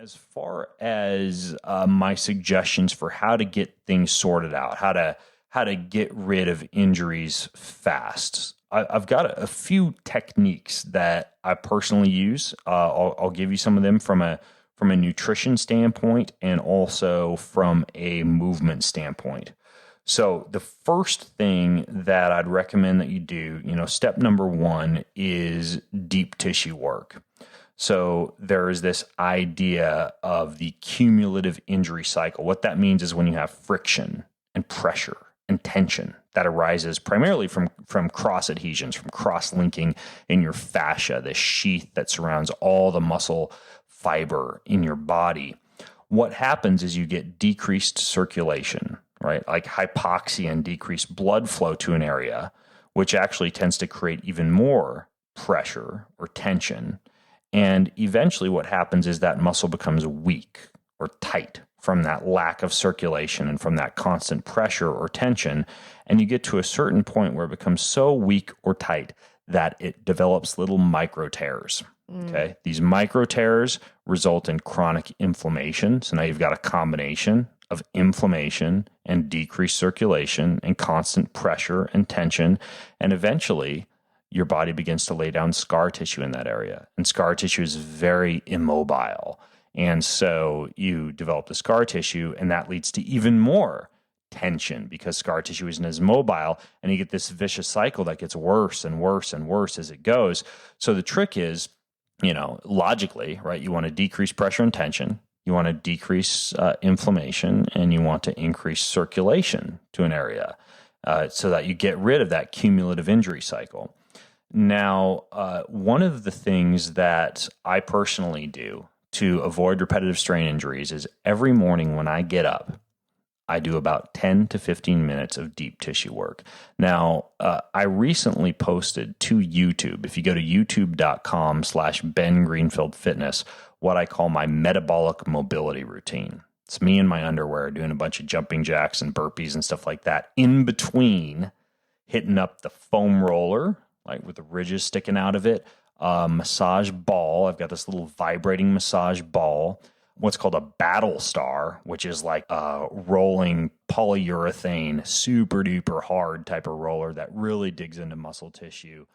as far as my suggestions for how to get things sorted out, how to get rid of injuries fast, I've got a few techniques that I personally use. I'll give you some of them from a nutrition standpoint and also from a movement standpoint. So the first thing that I'd recommend that you do, step number one is deep tissue work. So there is this idea of the cumulative injury cycle. What that means is when you have friction and pressure and tension that arises primarily from cross adhesions, from cross-linking in your fascia, the sheath that surrounds all the muscle fiber in your body. What happens is you get decreased circulation, right? Like hypoxia and decreased blood flow to an area, which actually tends to create even more pressure or tension. And eventually what happens is that muscle becomes weak or tight from that lack of circulation and from that constant pressure or tension. And you get to a certain point where it becomes so weak or tight that it develops little micro tears. Okay. These micro tears result in chronic inflammation. So now you've got a combination of inflammation and decreased circulation and constant pressure and tension. And eventually your body begins to lay down scar tissue in that area. And scar tissue is very immobile. And so you develop the scar tissue, and that leads to even more tension because scar tissue isn't as mobile. And you get this vicious cycle that gets worse and worse and worse as it goes. So the trick is, logically, right? You want to decrease pressure and tension. You want to decrease inflammation, and you want to increase circulation to an area so that you get rid of that cumulative injury cycle. Now, one of the things that I personally do to avoid repetitive strain injuries is every morning when I get up, I do about 10 to 15 minutes of deep tissue work. Now, I recently posted to YouTube, if you go to youtube.com/Ben Greenfield Fitness, what I call my metabolic mobility routine. It's me in my underwear doing a bunch of jumping jacks and burpees and stuff like that in between hitting up the foam roller, like with the ridges sticking out of it, massage ball. I've got this little vibrating massage ball, what's called a battle star, which is like a rolling polyurethane, super duper hard type of roller that really digs into muscle tissue.